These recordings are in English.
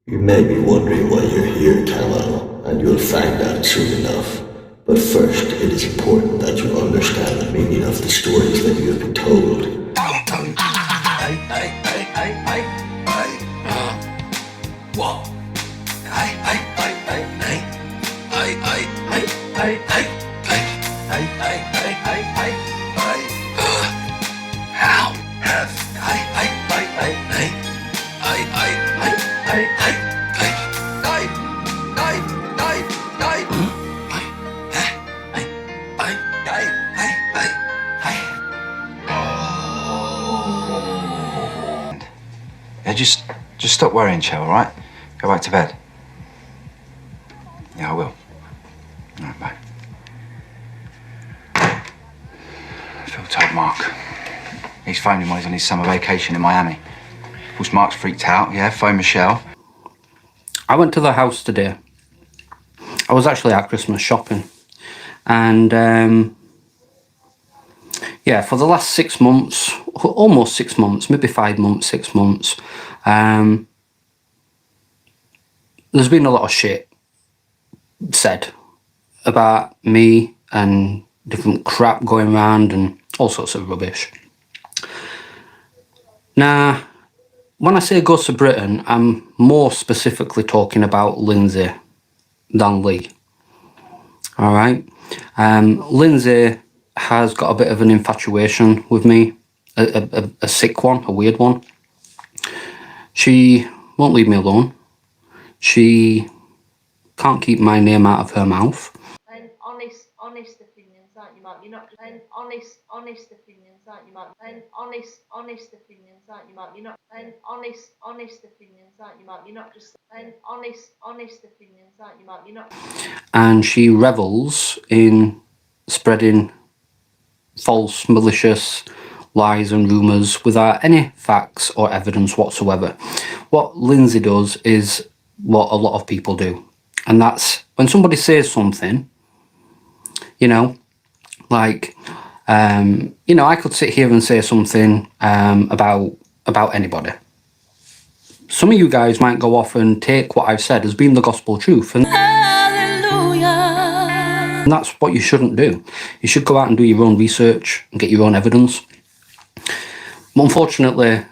You may be wondering why you're here, Callow, and you'll find out soon enough. But first, it is important that you understand the meaning of the stories that you have been told. Yeah, just stop worrying, Chell, all right? Go back to bed. Yeah, I will. All right, bye. Phil told Mark. He's phoned him while he's on his summer vacation in Miami. Of course, Mark's freaked out, yeah? Phone Michelle. I went to the house today. I was actually at Christmas shopping. And, yeah, for the last 6 months, almost 6 months, maybe 5 months, 6 months, there's been a lot of shit said about me and different crap going around and all sorts of rubbish. Now, when I say go to Britain, I'm more specifically talking about Lindsay than Lee. All right? Lindsay has got a bit of an infatuation with me, a sick one, a weird one. She won't leave me alone. She can't keep my name out of her mouth. And honest opinions, aren't you, Mark? You're not just and honest opinions, aren't you, Mark? And honest opinions, aren't you, Mark? You're not and honest opinions, aren't you, Mark? You're not just and honest opinions, aren't you, Mark? You're not. And she revels in spreading false, malicious lies and rumours without any facts or evidence whatsoever. What Lindsay does is what a lot of people do. And that's when somebody says something, you know, like, you know, I could sit here and say something about anybody. Some of you guys might go off and take what I've said as being the gospel truth. And that's what you shouldn't do. You should go out and do your own research and get your own evidence. But unfortunately,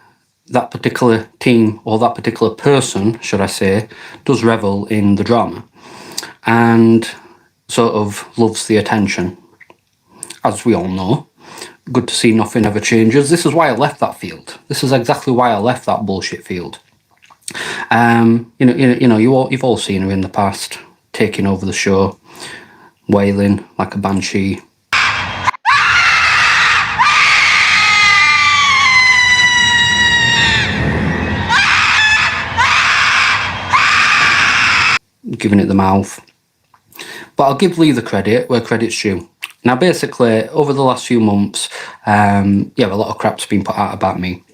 that particular team, or that particular person, should I say, does revel in the drama and sort of loves the attention. As we all know, good to see nothing ever changes. This is why I left that field. This is exactly why I left that bullshit field. You've all seen her in the past, taking over the show, wailing like a banshee. Giving it the mouth. But I'll give Lee the credit where credit's due. Now, basically, over the last few months, a lot of crap's been put out about me.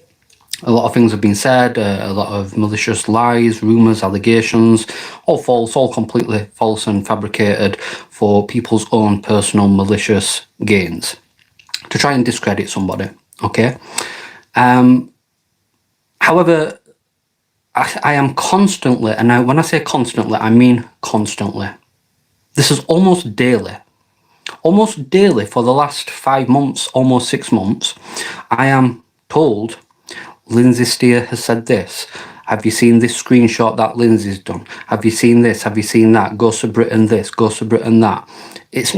A lot of things have been said, a lot of malicious lies, rumours, allegations, all false, all completely false and fabricated for people's own personal malicious gains, to try and discredit somebody, okay? However, I am constantly, and when I say constantly, I mean constantly. This is almost daily for the last 5 months, almost 6 months, I am told, Lindsay Steer has said this. Have you seen this screenshot that Lindsay's done? Have you seen this? Have you seen that? Goes to Britain this, goes to Britain that. It's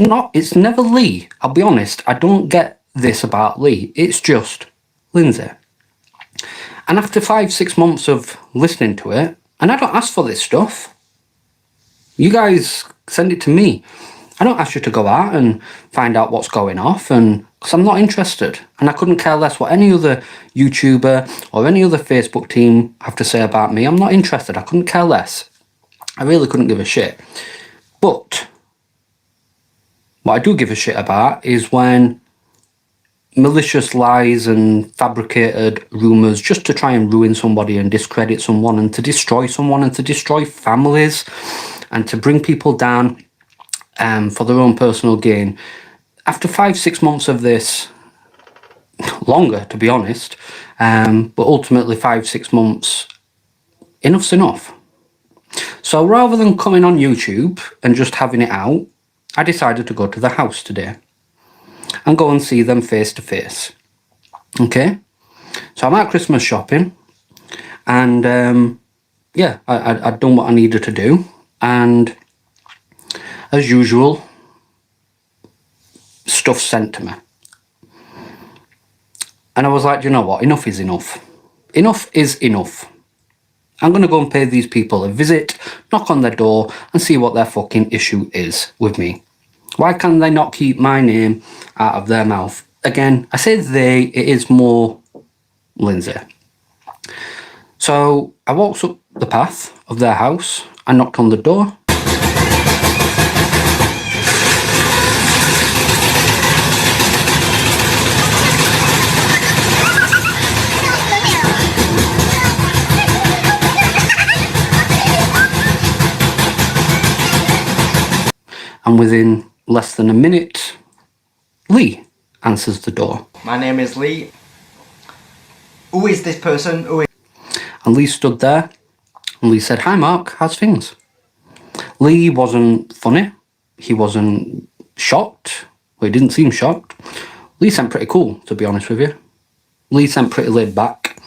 never Lee. I'll be honest, I don't get this about Lee. It's just Lindsay. And after 5-6 months of listening to it, and I don't ask for this stuff. You guys send it to me. I don't ask you to go out and find out what's going off, and because I'm not interested. And I couldn't care less what any other YouTuber or any other Facebook team have to say about me. I'm not interested. I couldn't care less. I really couldn't give a shit. But what I do give a shit about is when malicious lies and fabricated rumours just to try and ruin somebody and discredit someone and to destroy someone and to destroy families and to bring people down for their own personal gain. After 5-6 months of this, longer to be honest, but ultimately 5-6 months, enough's enough. So rather than coming on YouTube and just having it out, I decided to go to the house today and go and see them face to face. Okay? So I'm out Christmas shopping, and yeah, I'd done what I needed to do, and as usual, stuff sent to me. And I was like, you know what, enough is enough. Enough is enough. I'm going to go and pay these people a visit, knock on their door, and see what their fucking issue is with me. Why can they not keep my name out of their mouth? Again, I say they, it is more Lindsay. So I walked up the path of their house, I knocked on the door. And within less than a minute, Lee answers the door. My name is Lee. Who is this person? Who is... And Lee stood there, and Lee said, "Hi Mark, how's things?" Lee wasn't funny, he wasn't shocked, well, he didn't seem shocked. Lee seemed pretty cool, to be honest with you. Lee seemed pretty laid back.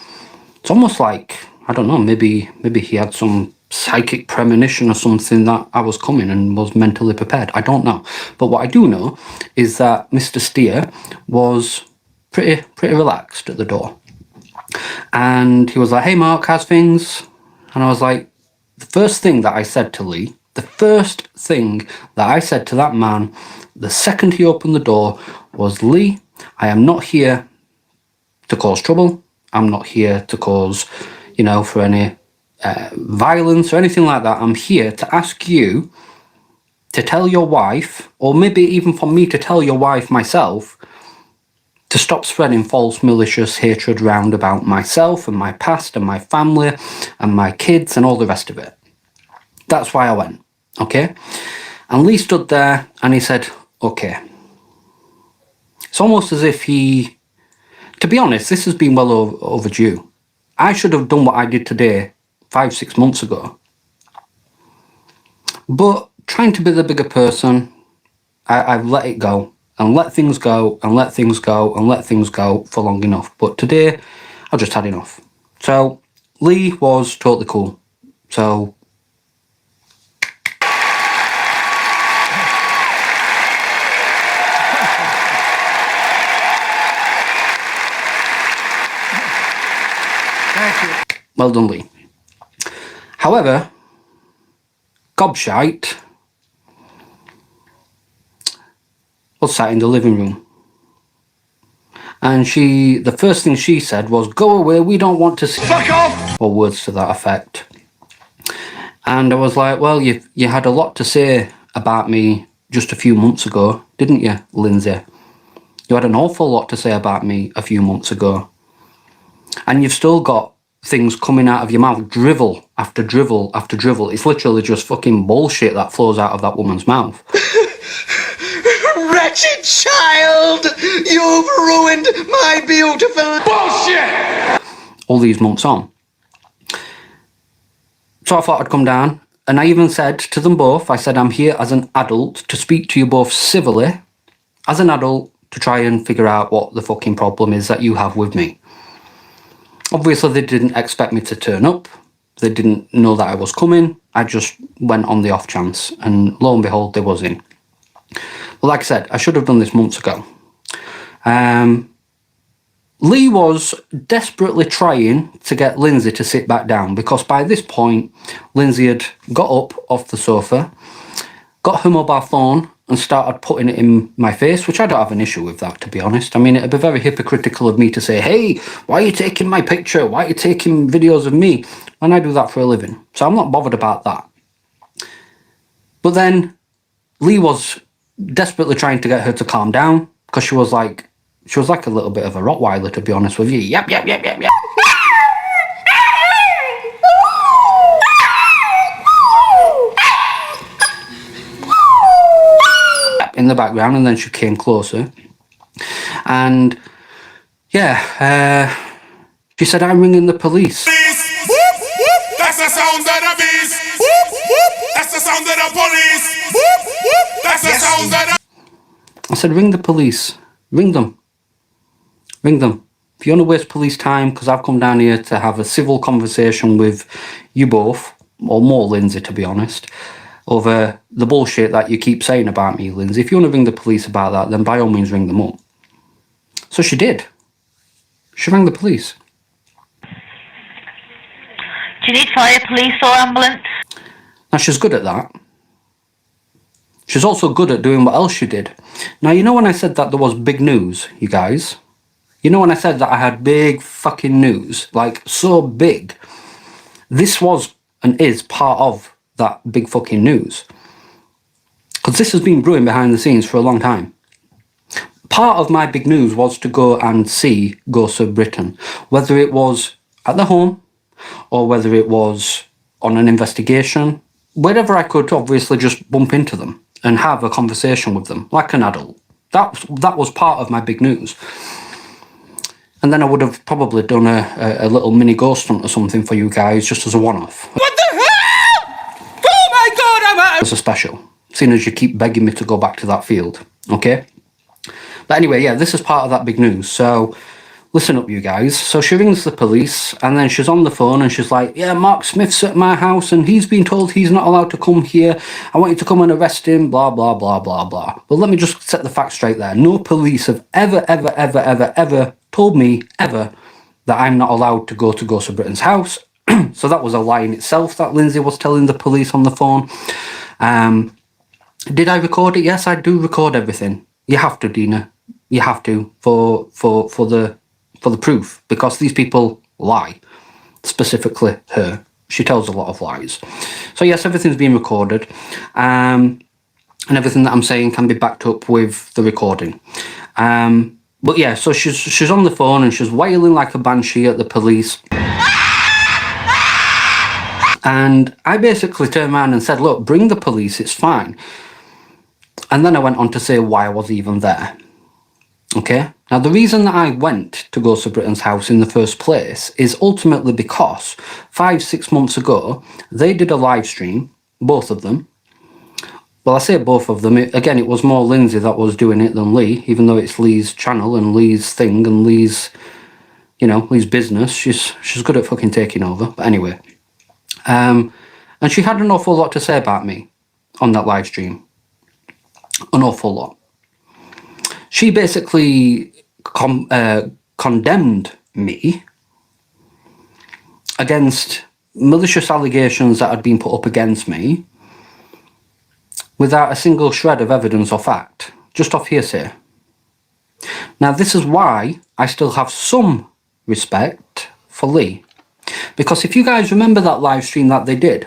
It's almost like, I don't know, maybe he had some psychic premonition or something that I was coming and was mentally prepared. I don't know. But what I do know is that Mr. Steer was pretty relaxed at the door. And he was like, "Hey Mark, how's things?" And I was like, the first thing that I said to Lee, the first thing that I said to that man, the second he opened the door was, "Lee, I am not here to cause trouble. I'm not here to cause, you know, for any violence or anything like that. I'm here to ask you to tell your wife, or maybe even for me to tell your wife myself, to stop spreading false malicious hatred round about myself and my past and my family and my kids and all the rest of it." That's why I went, okay? And Lee stood there and he said, "Okay." It's almost as if he, to be honest, this has been well overdue. I should have done what I did today 5-6 months ago. But trying to be the bigger person, I've let it go and let things go and let things go and let things go for long enough. But today, I've just had enough. So Lee was totally cool. So Thank you. well done, Lee. However, Gobshite was sat in the living room. And the first thing she said was, "Go away, we don't want to see..." Fuck off! Or words to that effect. And I was like, well, you had a lot to say about me just a few months ago, didn't you, Lindsay? You had an awful lot to say about me a few months ago. And you've still got things coming out of your mouth, drivel after drivel after drivel. It's literally just fucking bullshit that flows out of that woman's mouth. Wretched child! You've ruined my beautiful... Bullshit! All these months on. So I thought I'd come down, and I even said to them both, I said, "I'm here as an adult to speak to you both civilly, as an adult, to try and figure out what the fucking problem is that you have with me." Obviously, they didn't expect me to turn up. They didn't know that I was coming. I just went on the off chance, and lo and behold, they was in. But like I said, I should have done this months ago. Lee was desperately trying to get Lindsay to sit back down, because by this point, Lindsay had got up off the sofa, got her mobile phone and started putting it in my face, which I don't have an issue with that, to be honest. I mean, it'd be very hypocritical of me to say, "Hey, why are you taking my picture? Why are you taking videos of me?" when I do that for a living. So I'm not bothered about that. But then Lee was desperately trying to get her to calm down, because she was like a little bit of a Rottweiler, to be honest with you. Yep. In the background, and then she came closer. And yeah, she said, "I'm ringing the police." That's the sound of the beast. Whoop, whoop. That's the sound of the police. Whoop, whoop. That's the sound of the... I said, ring the police. Ring them. Ring them. If you want to waste police time, because I've come down here to have a civil conversation with you both, or more Lindsay, to be honest, over the bullshit that you keep saying about me, Lindsay. If you want to ring the police about that, then by all means ring them up. So she did. She rang the police. Do you need fire, police or ambulance? Now, she's good at that. She's also good at doing what else she did. Now, you know when I said that there was big news, you guys? You know when I said that I had big fucking news? Like, so big. This was and is part of that big fucking news. Because this has been brewing behind the scenes for a long time. Part of my big news was to go and see Ghosts of Britain. Whether it was at the home, or whether it was on an investigation, wherever I could obviously just bump into them and have a conversation with them, like an adult. That was part of my big news. And then I would have probably done a little mini ghost hunt or something for you guys, just as a one-off. What the hell? Oh my God, As a special, seeing as you keep begging me to go back to that field, okay? But anyway, yeah, this is part of that big news, so listen up, you guys. So she rings the police, and then she's on the phone, and she's like, yeah, Mark Smith's at my house, and he's been told he's not allowed to come here. I want you to come and arrest him, blah, blah, blah, blah, blah. Well, let me just set the facts straight there. No police have ever told me, ever, that I'm not allowed to go to Ghosts of Britain's house. So that was a lie in itself that Lindsay was telling the police on the phone. Did I record it? Yes, I do record everything. You have to, Dina. You have to for the proof, because these people lie. Specifically her. She tells a lot of lies. So yes, everything's been recorded. And everything that I'm saying can be backed up with the recording. But yeah, so she's on the phone and she's wailing like a banshee at the police. And I basically turned around and said, look, bring the police, it's fine. And then I went on to say why I was even there. Okay? Now, the reason that I went to Ghosts of Britain's house in the first place is ultimately because 5-6 months ago, they did a live stream, both of them. Well, I say both of them. Again, it was more Lindsay that was doing it than Lee, even though it's Lee's channel and Lee's thing and Lee's, you know, Lee's business. She's good at fucking taking over. But anyway. And she had an awful lot to say about me on that live stream. An awful lot. She basically condemned me against malicious allegations that had been put up against me without a single shred of evidence or fact, just off hearsay. Now, this is why I still have some respect for Lee. Because if you guys remember that live stream that they did,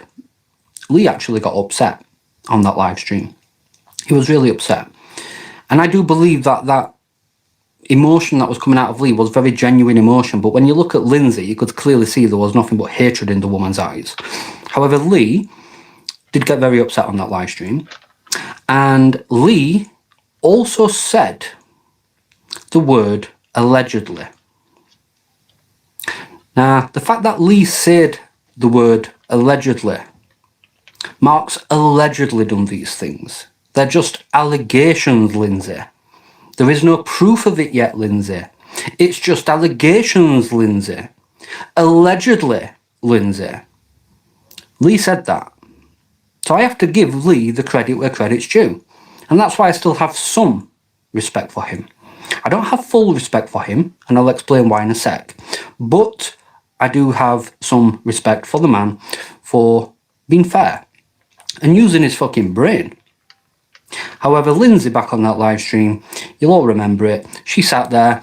Lee actually got upset on that live stream. He was really upset. And I do believe that that emotion that was coming out of Lee was very genuine emotion. But when you look at Lindsay, you could clearly see there was nothing but hatred in the woman's eyes. However, Lee did get very upset on that live stream. And Lee also said the word allegedly. Now, the fact that Lee said the word allegedly, Mark's allegedly done these things. They're just allegations, Lindsay. There is no proof of it yet, Lindsay. It's just allegations, Lindsay. Allegedly, Lindsay. Lee said that. So I have to give Lee the credit where credit's due. And that's why I still have some respect for him. I don't have full respect for him, and I'll explain why in a sec. But I do have some respect for the man for being fair and using his fucking brain. However, Lindsay, back on that live stream, you'll all remember it, she sat there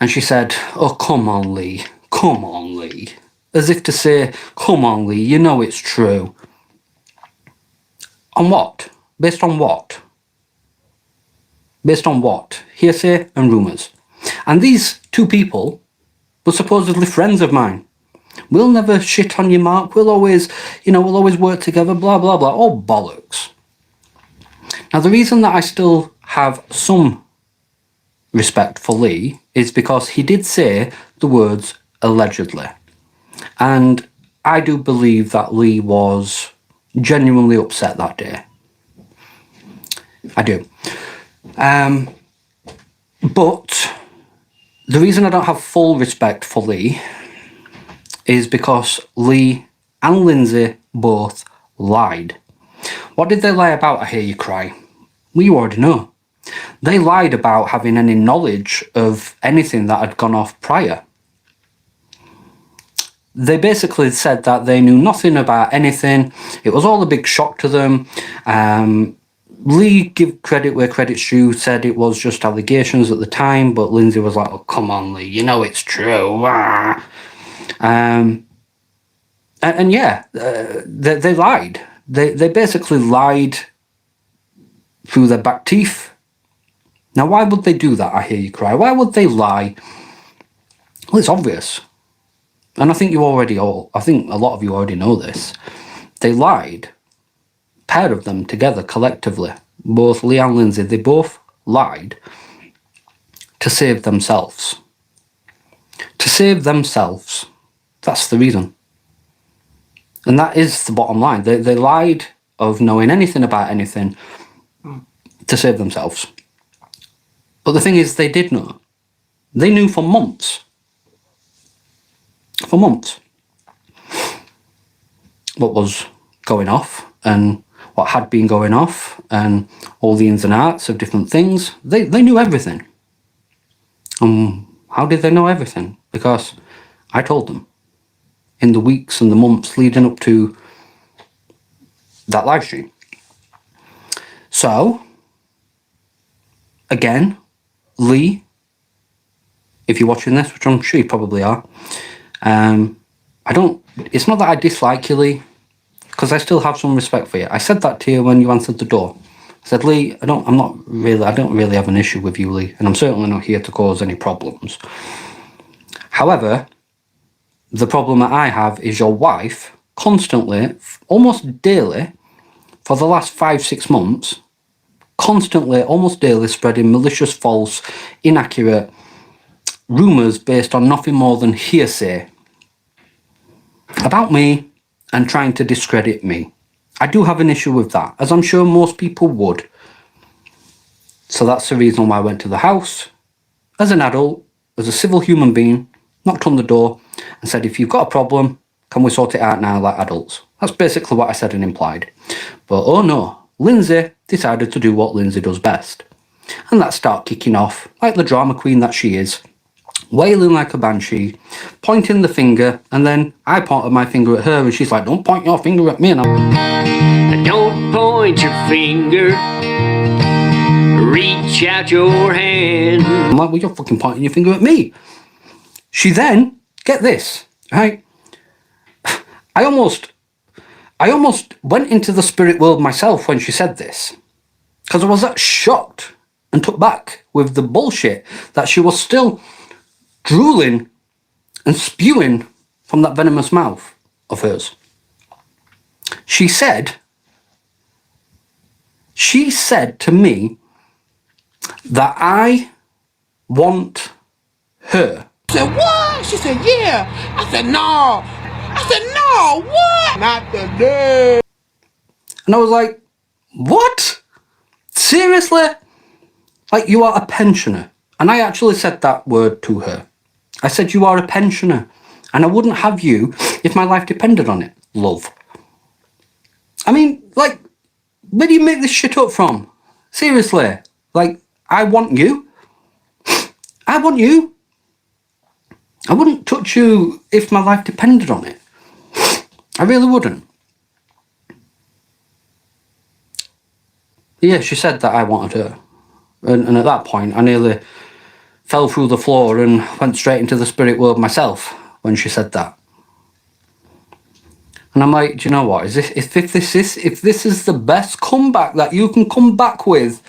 and she said, oh, come on, Lee. Come on, Lee. As if to say, come on, Lee, you know it's true. On what? Based on what? Based on what? Hearsay and rumours. And these two people were supposedly friends of mine. We'll never shit on you, Mark. We'll always, we'll always work together, blah, blah, blah. All bollocks. Now, the reason that I still have some respect for Lee is because he did say the words allegedly. And I do believe that Lee was genuinely upset that day. I do. But the reason I don't have full respect for Lee is because Lee and Lindsay both lied. What did they lie about, I hear you cry? Well, you already know. They lied about having any knowledge of anything that had gone off prior. They basically said that they knew nothing about anything. It was all a big shock to them. Lee, give credit where credit's due, said it was just allegations at the time, but Lindsay was like, oh, come on, Lee, you know it's true. And yeah, they lied. They basically lied through their back teeth. Now, why would they do that, I hear you cry? Why would they lie? Well, it's obvious. And I think a lot of you already know this. They lied. Pair of them together collectively, both Lee and Lindsay, they both lied to save themselves. To save themselves. That's the reason. And that is the bottom line. They lied of knowing anything about anything to save themselves. But the thing is, they did know. They knew for months. For months. What was going off and what had been going off and all the ins and outs of different things. They knew everything. How did they know everything? Because I told them in the weeks and the months leading up to that live stream. So, again, Lee, if you're watching this, which I'm sure you probably are, it's not that I dislike you, Lee, because I still have some respect for you. I said that to you when you answered the door. I said, Lee, I don't really have an issue with you, Lee, and I'm certainly not here to cause any problems. However, the problem that I have is your wife constantly, almost daily, for the last 5-6 months, constantly, almost daily, spreading malicious, false, inaccurate rumours based on nothing more than hearsay about me and trying to discredit me. I do have an issue with that, as I'm sure most people would. So that's the reason why I went to the house, as an adult, as a civil human being, knocked on the door and said, if you've got a problem, can we sort it out now like adults? That's basically what I said and implied. But oh no, Lindsay decided to do what Lindsay does best. And that start kicking off, like the drama queen that she is, wailing like a banshee, pointing the finger, and then I pointed my finger at her and she's like, don't point your finger at me. And don't point your finger, reach out your hand. I'm like, well, you're fucking pointing your finger at me. She then, get this, right? I almost went into the spirit world myself when she said this, because I was that shocked and took back with the bullshit that she was still drooling and spewing from that venomous mouth of hers. She said to me that I want her. I said, what? She said, yeah. I said, no. I said, no, what? Not today. And I was like, what? Seriously? Like, you are a pensioner. And I actually said that word to her. I said, you are a pensioner. And I wouldn't have you if my life depended on it, love. I mean, like, where do you make this shit up from? Seriously. Like, I want you. I want you. I wouldn't touch you if my life depended on it. I really wouldn't. Yeah, she said that I wanted her. And at that point, I nearly fell through the floor and went straight into the spirit world myself when she said that. And I'm like, do you know what? If this is the best comeback that you can come back with,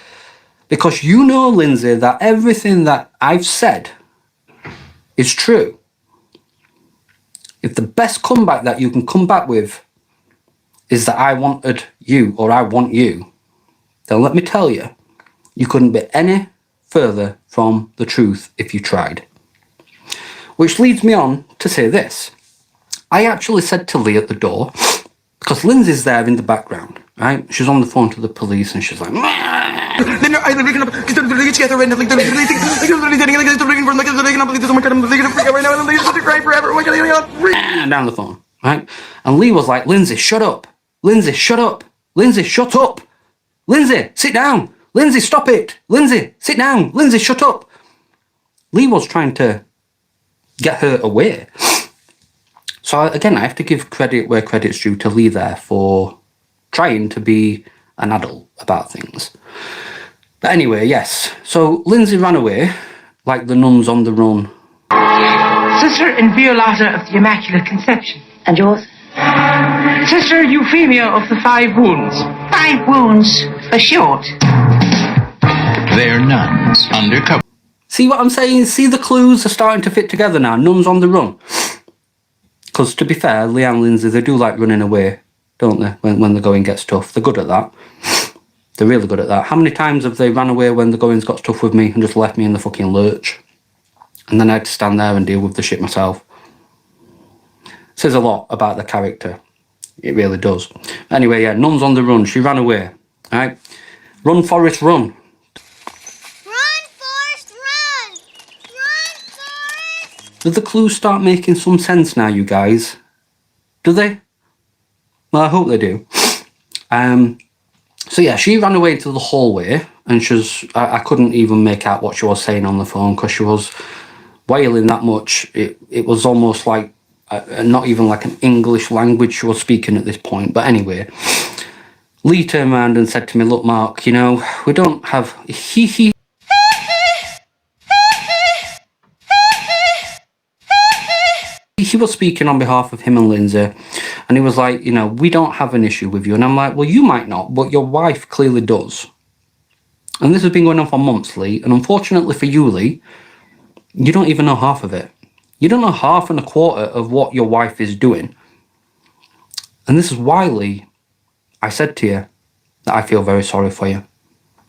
because you know, Lindsay, that everything that I've said is true. If the best comeback that you can come back with is that I wanted you or I want you, then let me tell you, you couldn't be any further from the truth if you tried. Which leads me on to say this. I actually said to Lee at the door, because Lindsay's there in the background, right? She's on the phone to the police and she's like, down the phone, right? And Lee was like, Lindsay, shut up. Lindsay, shut up. Lindsay, shut up. Lindsay, sit down. Lindsay, stop it. Lindsay, sit down. Lindsay, shut up. Lee was trying to get her away. So again, I have to give credit where credit's due to Lee there for trying to be an adult about things. But anyway, yes. So Lindsay ran away like the nuns on the run. Sister in Violata of the Immaculate Conception. And yours? Sister Euphemia of the 5 wounds. 5 wounds for short. They're nuns undercover. See what I'm saying? See the clues are starting to fit together now. Nuns on the run. Because to be fair, Lee and Lindsay, they do like running away, don't they? When the going gets tough. They're good at that. They're really good at that. How many times have they ran away when the going's got tough with me and just left me in the fucking lurch? And then I had to stand there and deal with the shit myself. Says a lot about the character. It really does. Anyway, yeah, nuns on the run. She ran away. Right? Run, Forrest, run. Do the clues start making some sense now, you guys? Do they? Well, I hope they do. So yeah, she ran away into the hallway and I couldn't even make out what she was saying on the phone because she was wailing that much. It was almost like, not even like an English language she was speaking at this point. But anyway, Lee turned around and said to me, look, Mark, you know, we don't have... He was speaking on behalf of him and Lindsay, and he was like, you know, we don't have an issue with you. And I'm like, well, you might not, but your wife clearly does. And this has been going on for months, Lee, and unfortunately for you, Lee, you don't even know half of it. You don't know half and a quarter of what your wife is doing. And this is why, Lee, I said to you that I feel very sorry for you.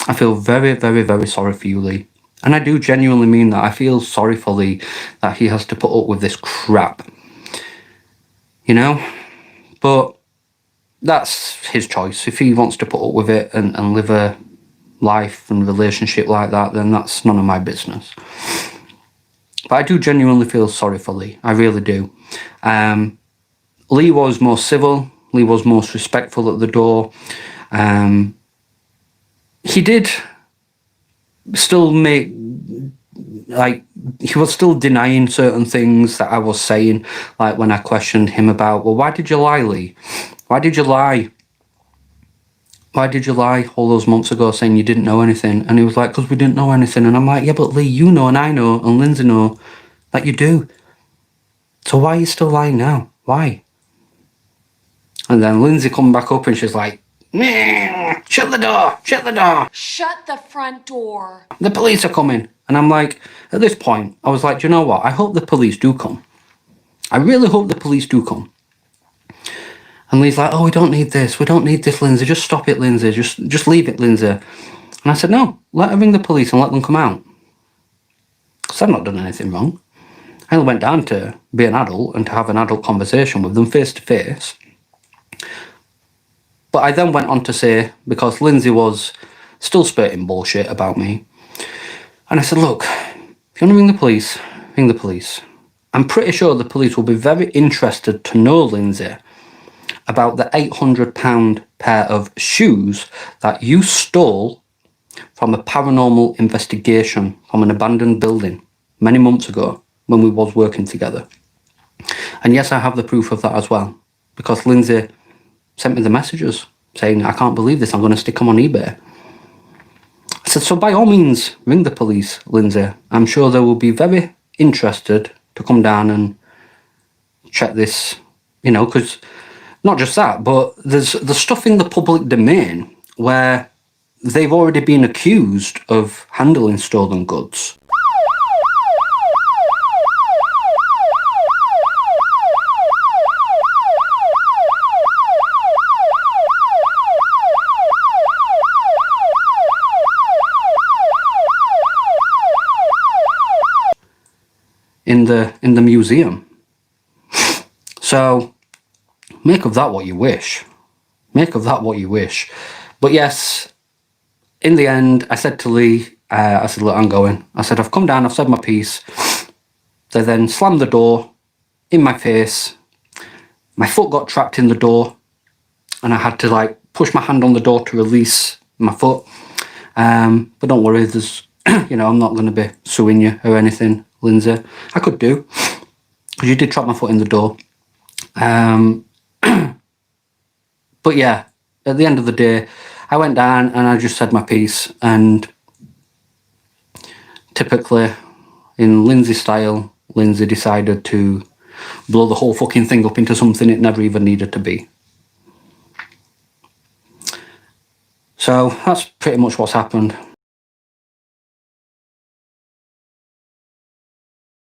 I feel very, very, very sorry for you, Lee. And I do genuinely mean that. I feel sorry for Lee that he has to put up with this crap. You know? But that's his choice. If he wants to put up with it and live a life and relationship like that, then that's none of my business. But I do genuinely feel sorry for Lee. I really do. Lee was more civil. Lee was most respectful at the door. He did... still make, like, he was still denying certain things that I was saying, like when I questioned him about, well, why did you lie, Lee? Why did you lie? Why did you lie all those months ago saying you didn't know anything? And he was like, because we didn't know anything. And I'm like, yeah, but Lee, you know and I know and Lindsay know that you do. So why are you still lying now? Why? And then Lindsay come back up and she's like, shut the door, shut the door. Shut the front door. The police are coming. And I'm like, at this point, I was like, do you know what? I hope the police do come. I really hope the police do come. And Lee's like, oh, we don't need this. We don't need this, Lindsay. Just stop it, Lindsay. Just leave it, Lindsay. And I said, no, let her ring the police and let them come out. Because I've not done anything wrong. I only went down to be an adult and to have an adult conversation with them face to face. But I then went on to say, because Lindsay was still spurting bullshit about me, and I said, look, if you want to ring the police, ring the police. I'm pretty sure the police will be very interested to know, Lindsay, about the £800 pair of shoes that you stole from a paranormal investigation from an abandoned building many months ago when we was working together. And yes, I have the proof of that as well, because Lindsay sent me the messages saying, I can't believe this, I'm going to stick them on eBay. I said, so by all means, ring the police, Lindsay. I'm sure they will be very interested to come down and check this, you know, because not just that, but there's the stuff in the public domain where they've already been accused of handling stolen goods. In the museum. So, make of that what you wish. Make of that what you wish. But yes, in the end, I said to Lee, I said, look, I'm going. I said, I've come down, I've said my piece. They then slammed the door in my face. My foot got trapped in the door, and I had to like push my hand on the door to release my foot. But don't worry, there's, you know, I'm not going to be suing you or anything, Lindsay. I could do, because you did trap my foot in the door. But yeah, at the end of the day, I went down and I just said my piece, and typically, in Lindsay style, Lindsay decided to blow the whole fucking thing up into something it never even needed to be. So that's pretty much what's happened.